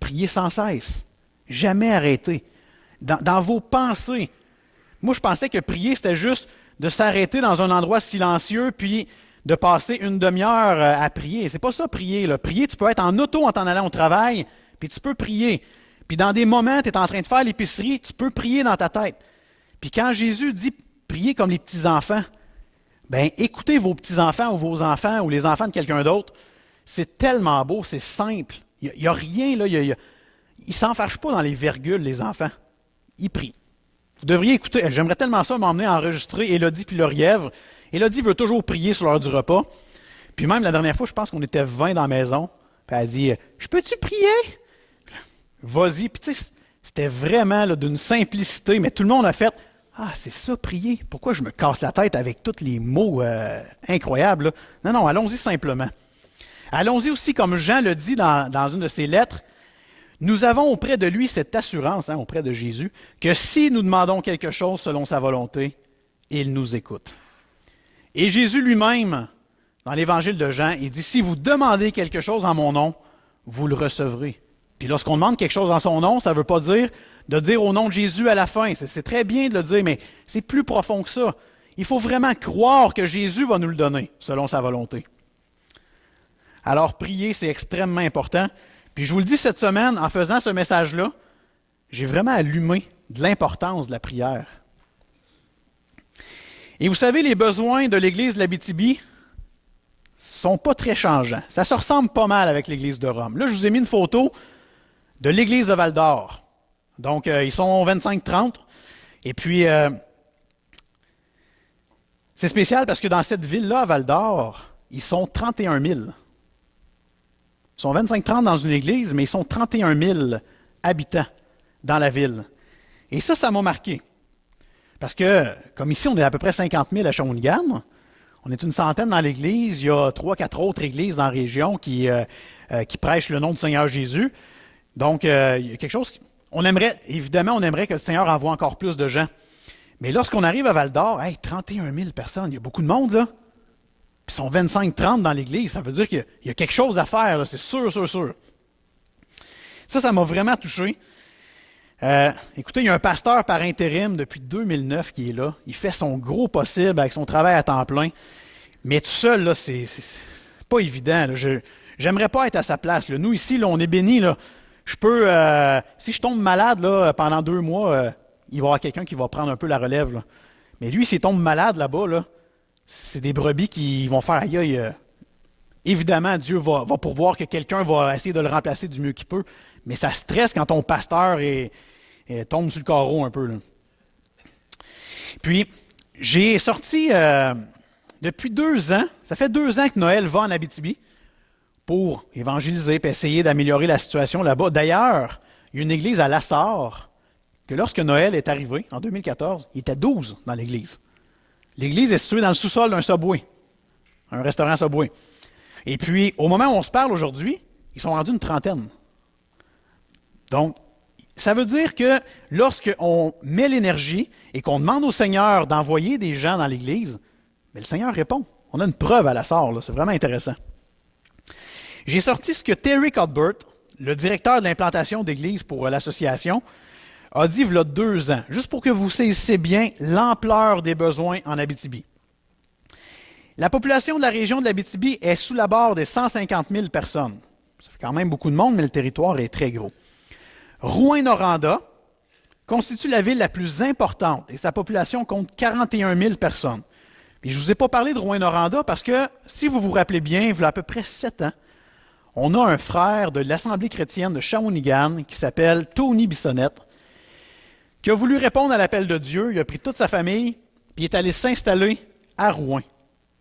Prier sans cesse. Jamais arrêter. Dans vos pensées. Moi, je pensais que prier, c'était juste de s'arrêter dans un endroit silencieux puis de passer une demi-heure à prier. C'est pas ça, prier. Là. Prier, tu peux être en auto en t'en allant au travail, puis tu peux prier. Puis dans des moments, tu es en train de faire l'épicerie, tu peux prier dans ta tête. Puis quand Jésus dit prier comme les petits-enfants, bien, écoutez vos petits-enfants ou vos enfants ou les enfants de quelqu'un d'autre. C'est tellement beau, c'est simple. Il n'y a rien, là. Ils ne s'en fâchent pas dans les virgules, les enfants. Ils prient. Vous devriez écouter. J'aimerais tellement ça m'emmener à enregistrer Élodie puis Laurièvre. Élodie veut toujours prier sur l'heure du repas. Puis même la dernière fois, je pense qu'on était 20 dans la maison. Puis elle dit, « Je peux-tu prier? » Vas-y. Puis tu sais, c'était vraiment là, d'une simplicité, mais tout le monde a fait, « Ah, c'est ça, prier. Pourquoi je me casse la tête avec tous les mots incroyables? Là? Non, non, allons-y simplement. » Allons-y aussi, comme Jean le dit dans une de ses lettres, nous avons auprès de lui cette assurance, auprès de Jésus, que si nous demandons quelque chose selon sa volonté, il nous écoute. Et Jésus lui-même, dans l'Évangile de Jean, il dit, si vous demandez quelque chose en mon nom, vous le recevrez. Puis lorsqu'on demande quelque chose en son nom, ça ne veut pas dire de dire au nom de Jésus à la fin. C'est très bien de le dire, mais c'est plus profond que ça. Il faut vraiment croire que Jésus va nous le donner, selon sa volonté. Alors, prier, c'est extrêmement important. Puis je vous le dis cette semaine, en faisant ce message-là, j'ai vraiment allumé de l'importance de la prière. Et vous savez, les besoins de l'Église de l'Abitibi ne sont pas très changeants. Ça se ressemble pas mal avec l'Église de Rome. Là, je vous ai mis une photo de l'Église de Val-d'Or. Donc, ils sont 25-30. Et puis, c'est spécial parce que dans cette ville-là, à Val-d'Or, ils sont 31 000. Ils sont 25-30 dans une église, mais ils sont 31 000 habitants dans la ville. Et ça m'a marqué. Parce que, comme ici, on est à peu près 50 000 à Shawinigan, on est une centaine dans l'église, il y a 3-4 autres églises dans la région qui prêchent le nom du Seigneur Jésus. Donc, il y a quelque chose, on aimerait que le Seigneur envoie encore plus de gens. Mais lorsqu'on arrive à Val-d'Or, 31 000 personnes, il y a beaucoup de monde là. Puis ils sont 25-30 dans l'église. Ça veut dire qu'il y a quelque chose à faire, là, c'est sûr, sûr, sûr. Ça m'a vraiment touché. Écoutez, il y a un pasteur par intérim depuis 2009 qui est là. Il fait son gros possible avec son travail à temps plein. Mais tout seul, là, c'est pas évident. Là. J'aimerais pas être à sa place. Là. Nous, ici, là, on est bénis. Là. Je peux, si je tombe malade là, pendant 2 mois, il va y avoir quelqu'un qui va prendre un peu la relève. Là. Mais lui, s'il tombe malade là-bas, là, c'est des brebis qui vont faire aïe aïe. Évidemment, Dieu va pourvoir que quelqu'un va essayer de le remplacer du mieux qu'il peut, mais ça stresse quand ton pasteur tombe sur le carreau un peu. Là. Puis, j'ai sorti depuis 2 ans, ça fait 2 ans que Noël va en Abitibi pour évangéliser et essayer d'améliorer la situation là-bas. D'ailleurs, il y a une église à Lassar que lorsque Noël est arrivé, en 2014, il était 12 dans l'église. L'église est située dans le sous-sol d'un Subway, un restaurant Subway. Et puis, au moment où on se parle aujourd'hui, ils sont rendus une 30aine. Donc, ça veut dire que lorsqu'on met l'énergie et qu'on demande au Seigneur d'envoyer des gens dans l'Église, bien, le Seigneur répond. On a une preuve à la sorte, là. C'est vraiment intéressant. J'ai sorti ce que Terry Cuthbert, le directeur de l'implantation d'Église pour l'association, a dit il y a 2 ans, juste pour que vous saisissiez bien l'ampleur des besoins en Abitibi. La population de la région de l'Abitibi est sous la barre des 150 000 personnes. Ça fait quand même beaucoup de monde, mais le territoire est très gros. Rouyn-Noranda constitue la ville la plus importante et sa population compte 41 000 personnes. Puis je ne vous ai pas parlé de Rouyn-Noranda parce que, si vous vous rappelez bien, il y a à peu près 7 ans, on a un frère de l'Assemblée chrétienne de Shawinigan qui s'appelle Tony Bissonnette, qui a voulu répondre à l'appel de Dieu. Il a pris toute sa famille puis il est allé s'installer à Rouyn.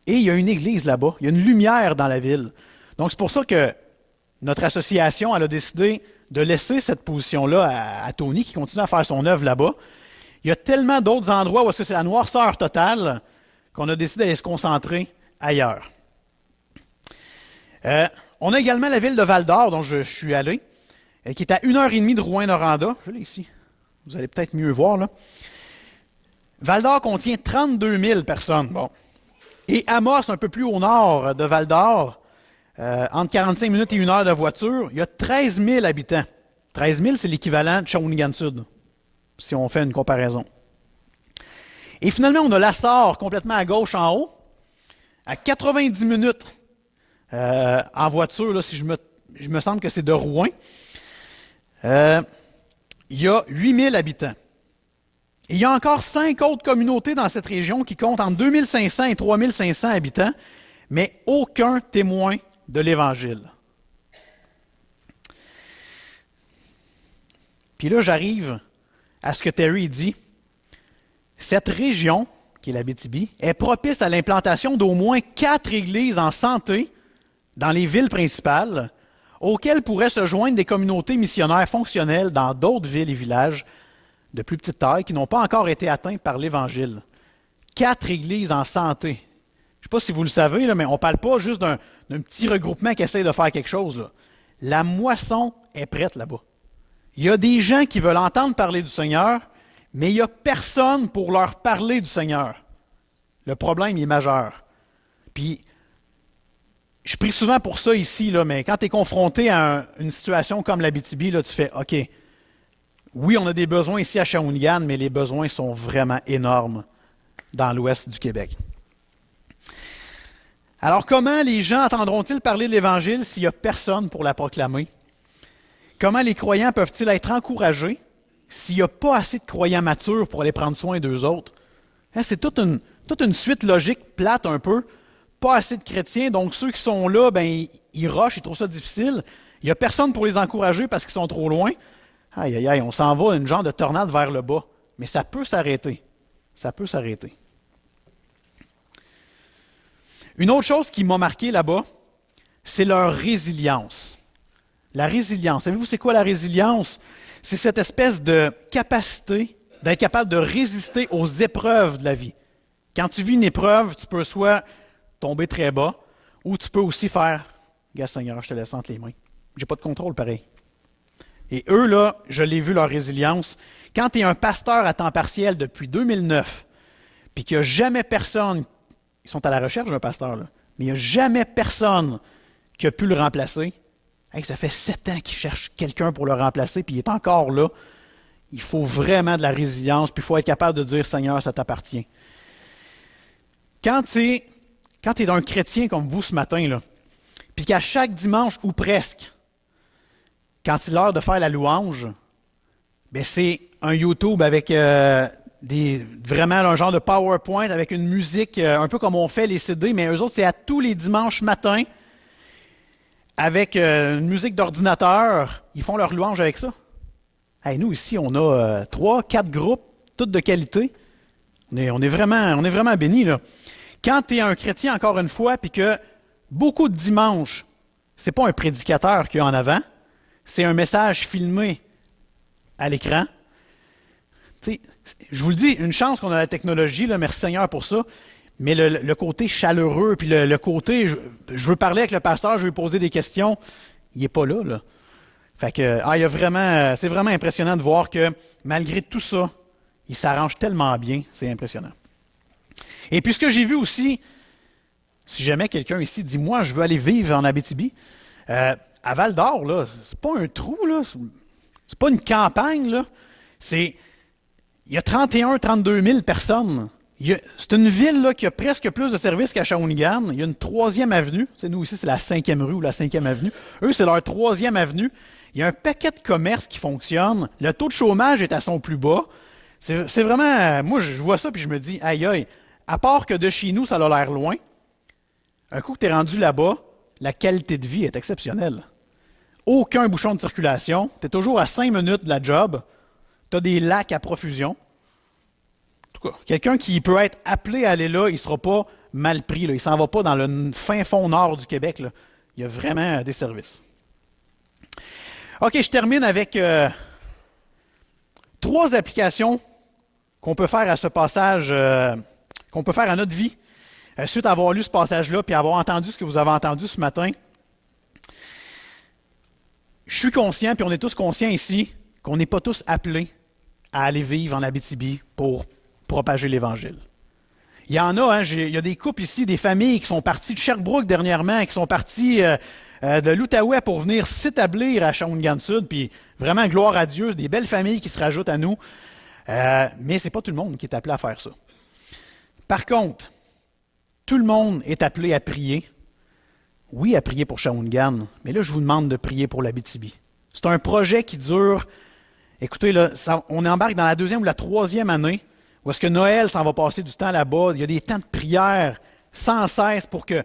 Et il y a une église là-bas, il y a une lumière dans la ville. Donc c'est pour ça que notre association elle a décidé de laisser cette position-là à Tony, qui continue à faire son œuvre là-bas. Il y a tellement d'autres endroits où c'est la noirceur totale qu'on a décidé d'aller se concentrer ailleurs. On a également la ville de Val-d'Or, dont je suis allé, qui est à 1h30 de Rouyn-Noranda. Je l'ai ici. Vous allez peut-être mieux voir, là. Val-d'Or contient 32 000 personnes. Bon. Et Amos, un peu plus au nord de Val-d'Or, entre 45 minutes et 1 heure de voiture, il y a 13 000 habitants. 13 000, c'est l'équivalent de Shawinigan-Sud, si on fait une comparaison. Et finalement, on a Lassar, complètement à gauche en haut, à 90 minutes en voiture, là, si je me semble que c'est de Rouyn. Il y a 8 000 habitants. Et il y a encore 5 autres communautés dans cette région qui comptent entre 2 500 et 3 500 habitants, mais aucun témoin de l'Évangile. Puis là, j'arrive à ce que Terry dit. Cette région, qui est l'Abitibi, est propice à l'implantation d'au moins 4 églises en santé dans les villes principales, auxquelles pourraient se joindre des communautés missionnaires fonctionnelles dans d'autres villes et villages de plus petite taille qui n'ont pas encore été atteints par l'Évangile. 4 églises en santé. Je ne sais pas si vous le savez, là, mais on ne parle pas juste d'un petit regroupement qui essaie de faire quelque chose. Là. La moisson est prête là-bas. Il y a des gens qui veulent entendre parler du Seigneur, mais il n'y a personne pour leur parler du Seigneur. Le problème il est majeur. Puis, je prie souvent pour ça ici, là, mais quand tu es confronté à une situation comme l'Abitibi, là, tu fais « OK, oui, on a des besoins ici à Shawinigan, mais les besoins sont vraiment énormes dans l'ouest du Québec. » Alors, comment les gens entendront-ils parler de l'Évangile s'il n'y a personne pour la proclamer? Comment les croyants peuvent-ils être encouragés s'il n'y a pas assez de croyants matures pour aller prendre soin d'eux autres? Hein, c'est toute une suite logique plate un peu. Pas assez de chrétiens, donc ceux qui sont là, ben, ils rushent, ils trouvent ça difficile. Il n'y a personne pour les encourager parce qu'ils sont trop loin. Aïe, aïe, aïe, on s'en va une genre de tornade vers le bas. Mais ça peut s'arrêter. Ça peut s'arrêter. Une autre chose qui m'a marqué là-bas, c'est leur résilience. La résilience. Savez-vous c'est quoi la résilience? C'est cette espèce de capacité d'être capable de résister aux épreuves de la vie. Quand tu vis une épreuve, tu peux soit tomber très bas, ou tu peux aussi faire « Gars Seigneur, je te laisse entre les mains. J'ai pas de contrôle pareil. » Et eux, là, je l'ai vu leur résilience. Quand tu es un pasteur à temps partiel depuis 2009, puis qu'il n'y a jamais personne, ils sont à la recherche d'un pasteur, là, mais il n'y a jamais personne qui a pu le remplacer. Hey, ça fait 7 ans qu'ils cherchent quelqu'un pour le remplacer, puis il est encore là. Il faut vraiment de la résilience, puis il faut être capable de dire « Seigneur, ça t'appartient. » Quand tu es un chrétien comme vous ce matin, là, puis qu'à chaque dimanche, ou presque, quand il est l'heure de faire la louange, ben c'est un YouTube avec vraiment un genre de PowerPoint avec une musique, un peu comme on fait les CD, mais eux autres, c'est à tous les dimanches matins, avec une musique d'ordinateur, ils font leur louange avec ça. Hey, nous, ici, on a 3-4 groupes, tous de qualité. On est vraiment bénis, là. Quand tu es un chrétien, encore une fois, puis que beaucoup de dimanches, c'est pas un prédicateur qui est en avant, c'est un message filmé à l'écran. T'sais, je vous le dis, une chance qu'on a la technologie, là, merci Seigneur pour ça, mais le côté chaleureux, puis le côté, je veux parler avec le pasteur, je veux lui poser des questions, il n'est pas là, là. Fait que, c'est vraiment impressionnant de voir que malgré tout ça, il s'arrange tellement bien, c'est impressionnant. Et puis ce que j'ai vu aussi, si jamais quelqu'un ici dit « Moi, je veux aller vivre en Abitibi », à Val-d'Or, là, c'est pas un trou, là, c'est pas une campagne, là, il y a 32 000 personnes. C'est une ville là, qui a presque plus de services qu'à Shawinigan. Il y a une 3e avenue. T'sais, nous ici, c'est la 5e rue ou la 5e avenue. Eux, c'est leur 3e avenue. Il y a un paquet de commerces qui fonctionnent. Le taux de chômage est à son plus bas. C'est vraiment... Moi, je vois ça puis je me dis, aïe, aïe, à part que de chez nous, ça a l'air loin, un coup que tu es rendu là-bas, la qualité de vie est exceptionnelle. Aucun bouchon de circulation. Tu es toujours à 5 minutes de la job. Tu as des lacs à profusion. En tout cas, quelqu'un qui peut être appelé à aller là, il ne sera pas mal pris. Là. Il ne s'en va pas dans le fin fond nord du Québec. Là. Il y a vraiment des services. OK, je termine avec 3 applications qu'on peut faire à ce passage, qu'on peut faire à notre vie, suite à avoir lu ce passage-là puis avoir entendu ce que vous avez entendu ce matin. Je suis conscient, puis on est tous conscients ici, qu'on n'est pas tous appelés à aller vivre en Abitibi pour propager l'Évangile. Il y en a, hein, il y a des couples ici, des familles qui sont parties de Sherbrooke dernièrement, qui sont parties de l'Outaouais pour venir s'établir à Shawinigan-Sud, puis vraiment, gloire à Dieu, des belles familles qui se rajoutent à nous. Mais ce n'est pas tout le monde qui est appelé à faire ça. Par contre, tout le monde est appelé à prier. Oui, à prier pour Shawinigan, mais là, je vous demande de prier pour l'Abitibi. C'est un projet qui dure, écoutez, là, on embarque dans la 2e ou la 3e année, où est-ce que Noël s'en va passer du temps là-bas. Il y a des temps de prière sans cesse pour que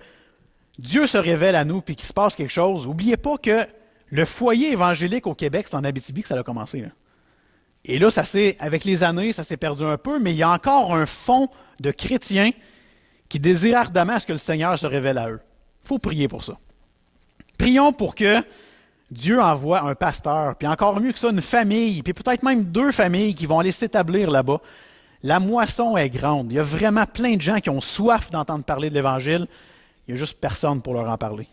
Dieu se révèle à nous et qu'il se passe quelque chose. N'oubliez pas que le foyer évangélique au Québec, c'est en Abitibi que ça a commencé. Là. Et là, avec les années, ça s'est perdu un peu, mais il y a encore un fond de chrétiens qui désirent ardemment à ce que le Seigneur se révèle à eux. Il faut prier pour ça. Prions pour que Dieu envoie un pasteur, puis encore mieux que ça, une famille, puis peut-être même 2 familles qui vont aller s'établir là-bas. La moisson est grande. Il y a vraiment plein de gens qui ont soif d'entendre parler de l'Évangile. Il n'y a juste personne pour leur en parler.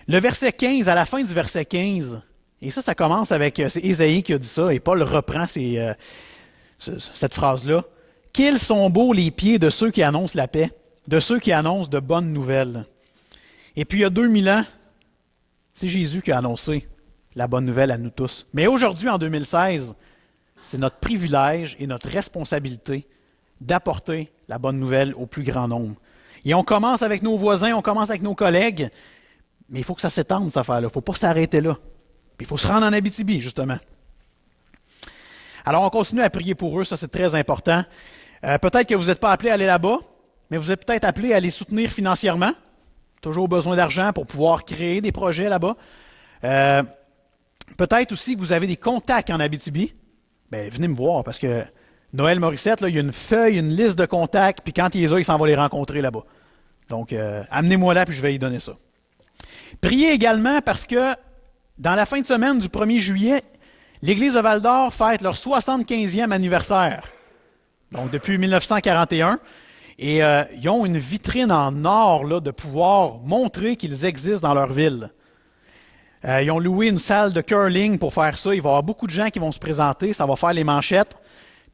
Le verset 15, à la fin du verset 15, et ça commence avec, c'est Ésaïe qui a dit ça, et Paul reprend cette phrase-là. « Qu'ils sont beaux les pieds de ceux qui annoncent la paix, de ceux qui annoncent de bonnes nouvelles. » Et puis il y a 2000 ans, c'est Jésus qui a annoncé la bonne nouvelle à nous tous. Mais aujourd'hui, en 2016, c'est notre privilège et notre responsabilité d'apporter la bonne nouvelle au plus grand nombre. Et on commence avec nos voisins, on commence avec nos collègues, mais il faut que ça s'étende, cette affaire-là. Il ne faut pas s'arrêter là. Puis il faut se rendre en Abitibi, justement. Alors, on continue à prier pour eux, ça c'est très important. Peut-être que vous n'êtes pas appelés à aller là-bas, mais vous êtes peut-être appelés à les soutenir financièrement. Toujours besoin d'argent pour pouvoir créer des projets là-bas. Peut-être aussi que vous avez des contacts en Abitibi. Bien, venez me voir, parce que Noël Morissette, là, il y a une feuille, une liste de contacts, puis quand il les a, il s'en va les rencontrer là-bas. Donc, amenez-moi là, puis je vais y donner ça. Priez également parce que dans la fin de semaine du 1er juillet, l'Église de Val-d'Or fête leur 75e anniversaire. Donc, depuis 1941. Et ils ont une vitrine en or là, de pouvoir montrer qu'ils existent dans leur ville. Ils ont loué une salle de curling pour faire ça. Il va y avoir beaucoup de gens qui vont se présenter. Ça va faire les manchettes.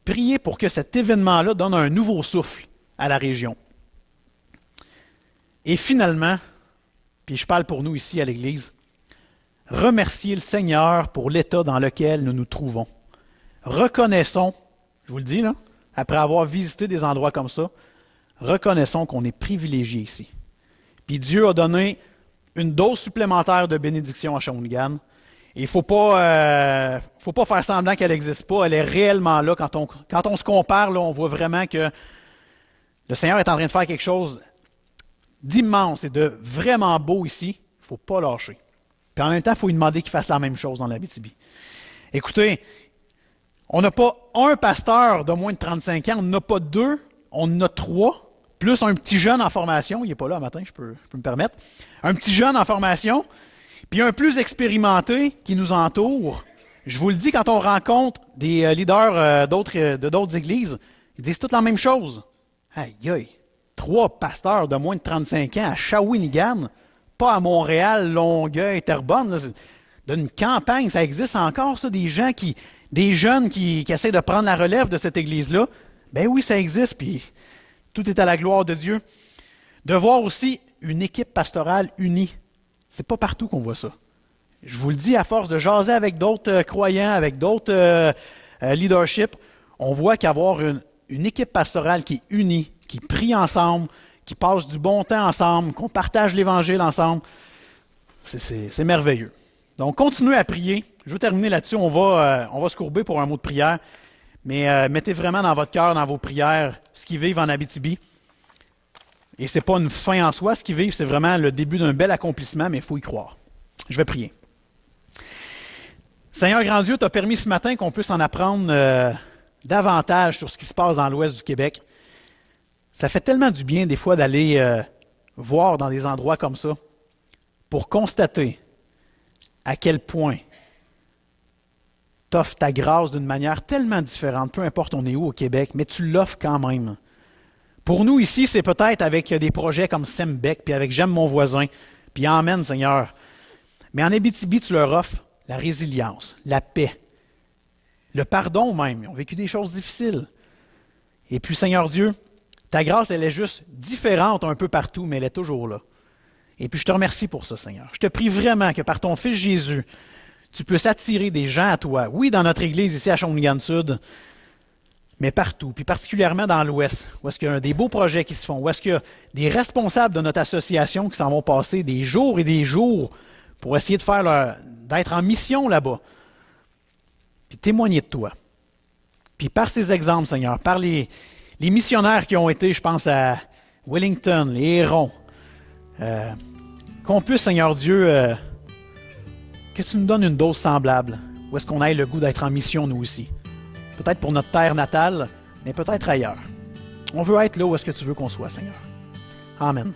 Priez pour que cet événement-là donne un nouveau souffle à la région. Et finalement, puis je parle pour nous ici à l'Église, remerciez le Seigneur pour l'état dans lequel nous nous trouvons. Reconnaissons, je vous le dis là, après avoir visité des endroits comme ça, reconnaissons qu'on est privilégiés ici. Puis Dieu a donné une dose supplémentaire de bénédiction à Shawinigan. Et il ne faut pas faire semblant qu'elle n'existe pas. Elle est réellement là. Quand on se compare, là, on voit vraiment que le Seigneur est en train de faire quelque chose d'immense et de vraiment beau ici. Il ne faut pas lâcher. Puis en même temps, il faut lui demander qu'il fasse la même chose dans l'Abitibi. Écoutez, on n'a pas un pasteur de moins de 35 ans, on n'a pas 2, on en a 3, plus un petit jeune en formation. Il n'est pas là le matin, je peux me permettre. Un petit jeune en formation, puis un plus expérimenté qui nous entoure. Je vous le dis, quand on rencontre des leaders d'autres églises, ils disent toutes la même chose. Aïe, aïe, 3 pasteurs de moins de 35 ans à Shawinigan, pas à Montréal, Longueuil, Terrebonne. Là, d'une campagne, ça existe encore, ça, des jeunes qui essaient de prendre la relève de cette église-là. Ben oui, ça existe, puis tout est à la gloire de Dieu. De voir aussi une équipe pastorale unie. C'est pas partout qu'on voit ça. Je vous le dis, à force de jaser avec d'autres croyants, avec d'autres leaderships, on voit qu'avoir une équipe pastorale qui est unie, qui prie ensemble, qui passe du bon temps ensemble, qu'on partage l'Évangile ensemble, c'est merveilleux. Donc, continuez à prier. Je vais terminer là-dessus. On va se courber pour un mot de prière. Mais mettez vraiment dans votre cœur, dans vos prières, ce qu'ils vivent en Abitibi. Et ce n'est pas une fin en soi. Ce qu'ils vivent, c'est vraiment le début d'un bel accomplissement, mais il faut y croire. Je vais prier. Seigneur grand Dieu, tu as permis ce matin qu'on puisse en apprendre davantage sur ce qui se passe dans l'ouest du Québec. Ça fait tellement du bien des fois d'aller voir dans des endroits comme ça pour constater à quel point tu offres ta grâce d'une manière tellement différente, peu importe on est où au Québec, mais tu l'offres quand même. Pour nous ici, c'est peut-être avec des projets comme Sembec, puis avec J'aime mon voisin, puis Amen Seigneur. Mais en Abitibi, tu leur offres la résilience, la paix, le pardon même. Ils ont vécu des choses difficiles. Et puis Seigneur Dieu, ta grâce, elle est juste différente un peu partout, mais elle est toujours là. Et puis je te remercie pour ça, Seigneur. Je te prie vraiment que par ton Fils Jésus, tu puisses attirer des gens à toi. Oui, dans notre Église ici à Shawinigan-Sud, mais partout, puis particulièrement dans l'Ouest, où est-ce qu'il y a des beaux projets qui se font, où est-ce qu'il y a des responsables de notre association qui s'en vont passer des jours et des jours pour essayer d'être en mission là-bas, puis témoigner de toi. Puis par ces exemples, Seigneur, par les missionnaires qui ont été, je pense à Wellington, les Hérons, qu'on puisse, Seigneur Dieu, que tu nous donnes une dose semblable, où est-ce qu'on ait le goût d'être en mission nous aussi. Peut-être pour notre terre natale, mais peut-être ailleurs. On veut être là où est-ce que tu veux qu'on soit, Seigneur. Amen.